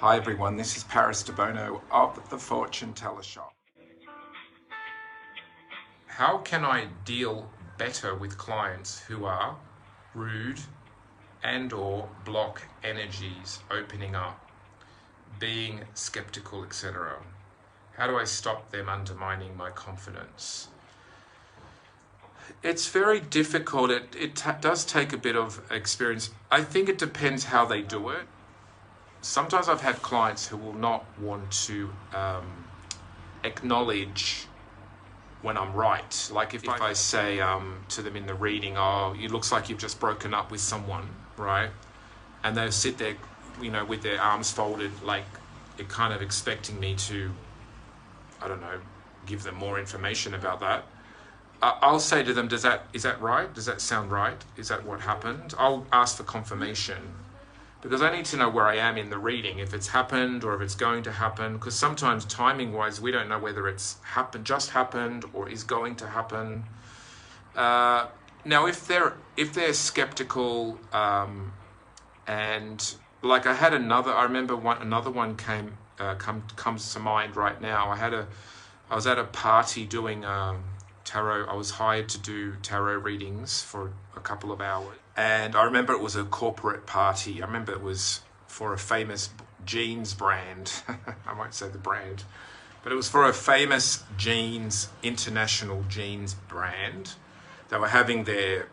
Hi everyone, this is Debono of the Fortune Teller Shop. How can I deal better with clients who are rude and/or block energies opening up, being skeptical, etc.? How do I stop them undermining my confidence? It's very difficult. It does take a bit of experience. I think it depends how they do it. Sometimes I've had clients who will not want to acknowledge when I'm right. Like if I say to them in the reading, oh, it looks like you've just broken up with someone, right? And they'll sit there, with their arms folded, like kind of expecting me to, I don't know, give them more information about that. I'll say to them, is that right? Does that sound right? Is that what happened? I'll ask for confirmation, because I need to know where I am in the reading, if it's happened or if it's going to happen, because sometimes timing-wise, we don't know whether it's just happened or is going to happen. Now, if they're skeptical, and like I remember another one comes to mind right now. I was at a party doing tarot. I was hired to do tarot readings for a couple of hours. And I remember it was a corporate party. I remember it was for a famous jeans brand. I won't say the brand, but it was for a famous international jeans brand. They were having their,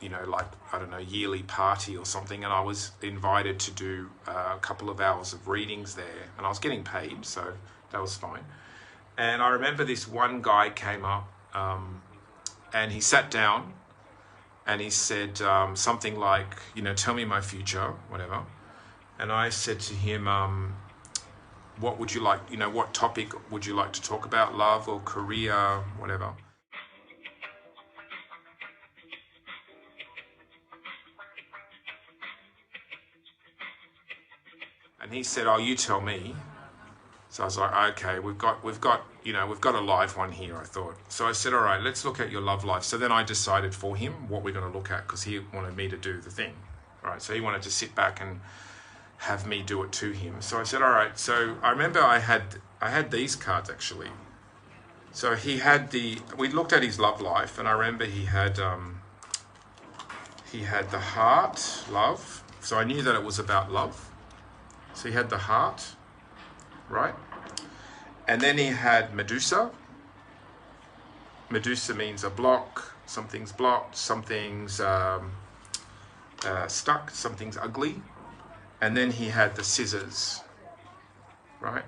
yearly party or something. And I was invited to do a couple of hours of readings there. And I was getting paid, so that was fine. And I remember this one guy came up and he sat down and he said something like, tell me my future, whatever. And I said to him, what would you like, what topic would you like to talk about? Love or career, whatever. And he said, oh, you tell me. So I was like, okay, we've got a live one here, I thought. So I said, all right, let's look at your love life. So then I decided for him what we're going to look at, because he wanted me to do the thing. All right, so he wanted to sit back and have me do it to him. So I said, all right. So I remember I had these cards actually. So we looked at his love life, and I remember he had the heart, love. So I knew that it was about love. So he had the heart, right? And then he had Medusa. Medusa means a block. Something's blocked, something's stuck, something's ugly. And then he had the scissors, right?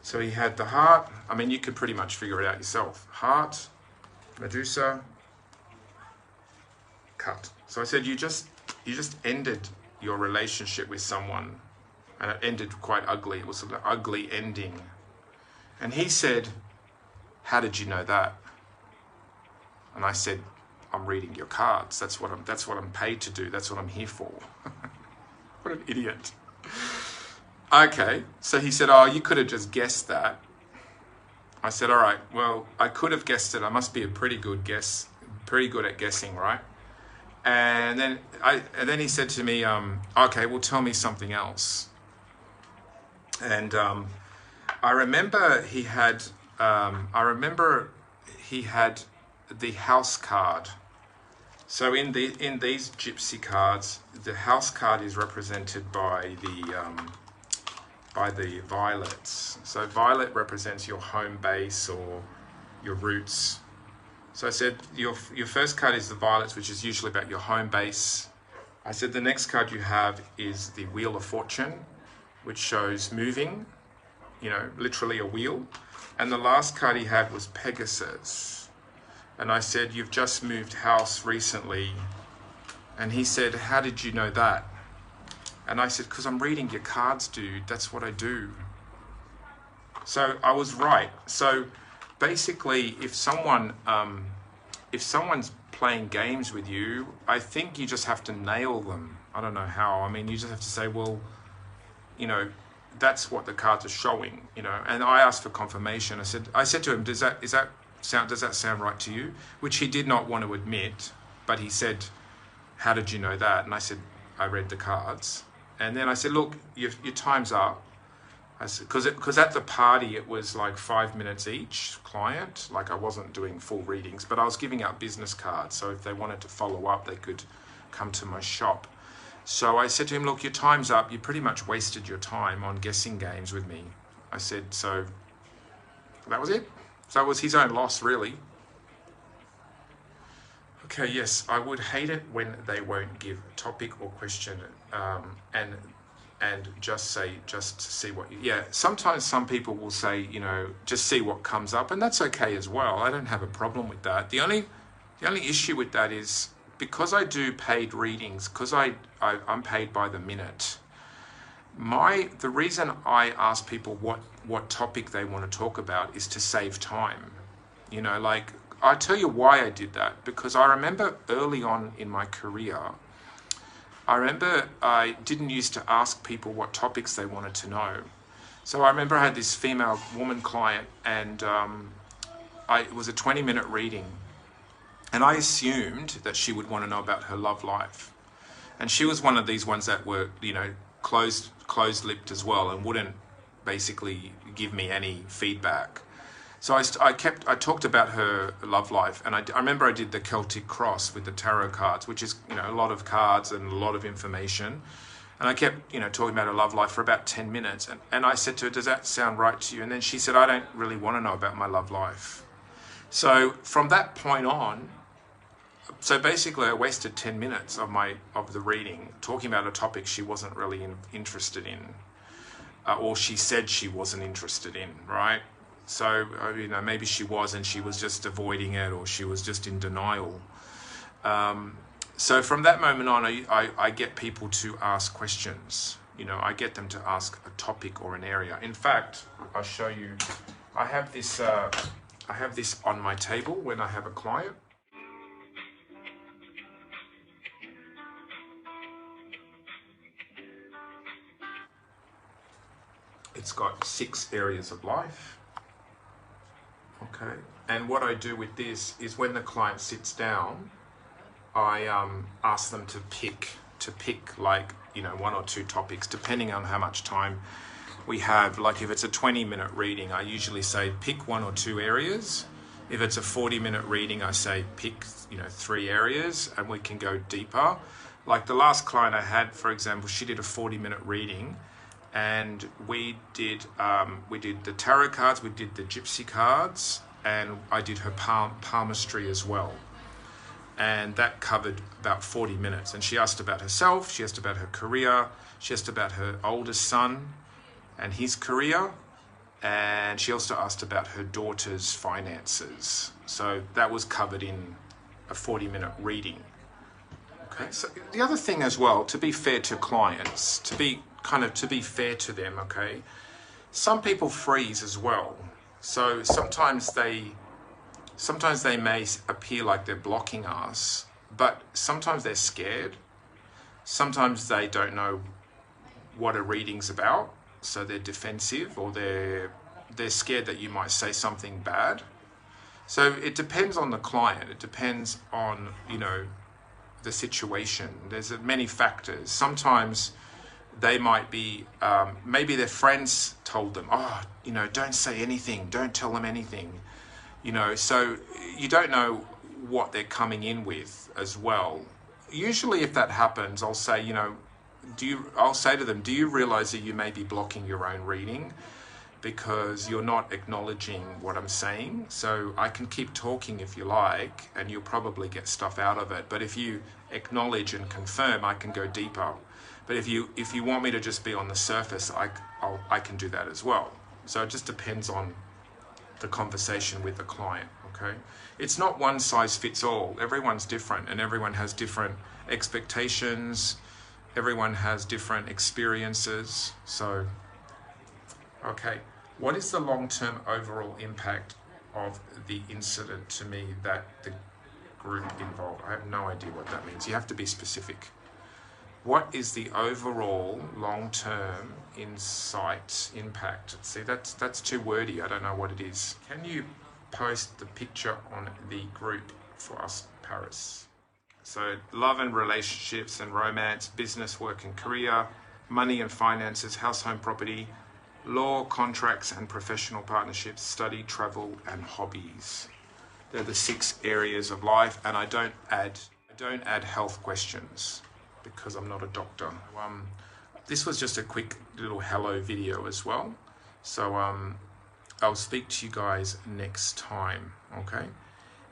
So he had the heart. I mean, you could pretty much figure it out yourself. Heart, Medusa, cut. So I said, you just ended your relationship with someone, and it ended quite ugly. It was an ugly ending. And he said, how did you know that? And I said, I'm reading your cards. That's what I'm paid to do. That's what I'm here for. What an idiot. Okay, so he said, oh, you could have just guessed that. I said, all right, well, I could have guessed it. I must be a pretty good at guessing, right? And then he said to me, okay, well, tell me something else. And I remember he had the house card. So in these gypsy cards, the house card is represented by the violets. So violet represents your home base or your roots. So I said your first card is the violets, which is usually about your home base. I said the next card you have is the Wheel of Fortune, which shows moving, literally a wheel. And the last card he had was Pegasus. And I said, you've just moved house recently. And he said, how did you know that? And I said, because I'm reading your cards, dude. That's what I do. So I was right. So basically, if someone's playing games with you, I think you just have to nail them. I don't know how. I mean, you just have to say, well, that's what the cards are showing, And I asked for confirmation. I said to him, does that sound right to you? Which he did not want to admit, but he said, how did you know that? And I said, I read the cards. And then I said, look, your time's up. I said, because at the party it was like 5 minutes each client. Like I wasn't doing full readings, but I was giving out business cards. So if they wanted to follow up, they could come to my shop. So I said to him, look, your time's up. You pretty much wasted your time on guessing games with me. I said, so that was it. So it was his own loss, really. Okay, yes, I would hate it when they won't give topic or question and just see what you... Yeah, sometimes some people will say, you know, just see what comes up, and that's okay as well. I don't have a problem with that. The only issue with that is because I do paid readings, because I'm paid by the minute, the reason I ask people what topic they want to talk about is to save time. You know, like, I'll tell you why I did that, because I remember early on in my career, I didn't used to ask people what topics they wanted to know. So I remember I had this female woman client, and it was a 20-minute reading, and I assumed that she would want to know about her love life. And she was one of these ones that were, you know, closed-lipped as well, and wouldn't basically give me any feedback. So I talked about her love life, and I remember I did the Celtic Cross with the tarot cards, which is, you know, a lot of cards and a lot of information. And I kept, you know, talking about her love life for about 10 minutes. And I said to her, does that sound right to you? And then she said, I don't really want to know about my love life. So from that point on, so basically I wasted 10 minutes of the reading talking about a topic she wasn't really interested in, or she said she wasn't interested in, right? So, you know, maybe she was and she was just avoiding it, or she was just in denial. So from that moment on, I get people to ask questions. You know, I get them to ask a topic or an area. In fact, I'll show you, I have this on my table when I have a client. It's got 6 areas of life. Okay, and what I do with this is when the client sits down, I ask them to pick like, you know, 1 or 2 topics, depending on how much time we have. Like if it's a 20-minute reading, I usually say pick 1 or 2 areas. If it's a 40-minute reading, I say pick, you know, 3 areas, and we can go deeper. Like the last client I had, for example, she did a 40-minute reading, and we did the tarot cards, we did the gypsy cards, and I did her palmistry as well. And that covered about 40 minutes. And she asked about herself, she asked about her career, she asked about her oldest son and his career, and she also asked about her daughter's finances. So that was covered in a 40-minute reading. Okay, so the other thing as well, to be fair to clients, to be fair to them, okay, some people freeze as well. So sometimes they may appear like they're blocking us, but sometimes they're scared. Sometimes they don't know what a reading's about, so they're defensive, or they're scared that you might say something bad. So it depends on the client. It depends on, you know, the situation. There's many factors. Sometimes they might be, maybe their friends told them, oh, you know, don't say anything, don't tell them anything, you know, so you don't know what they're coming in with as well. Usually if that happens, I'll say, you know, I'll say to them, do you realize that you may be blocking your own reading because you're not acknowledging what I'm saying? So I can keep talking if you like, and you'll probably get stuff out of it. But if you acknowledge and confirm, I can go deeper. But if you want me to just be on the surface, I can do that as well. So it just depends on the conversation with the client, okay? It's not one size fits all. Everyone's different, and everyone has different expectations. Everyone has different experiences. So, okay, what is the long-term overall impact of the incident to me that the group involved? I have no idea what that means. You have to be specific. What is the overall long-term impact? See, that's too wordy. I don't know what it is. Can you post the picture on the group for us, Paris? So love and relationships and romance, business, work and career, money and finances, house, home, property, law, contracts and professional partnerships, study, travel and hobbies. They're the 6 areas of life, and I don't add health questions because I'm not a doctor. This was just a quick little hello video as well. So I'll speak to you guys next time, okay?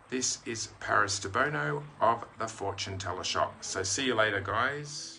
This is Debono of the Fortune Teller Shop. So see you later, guys.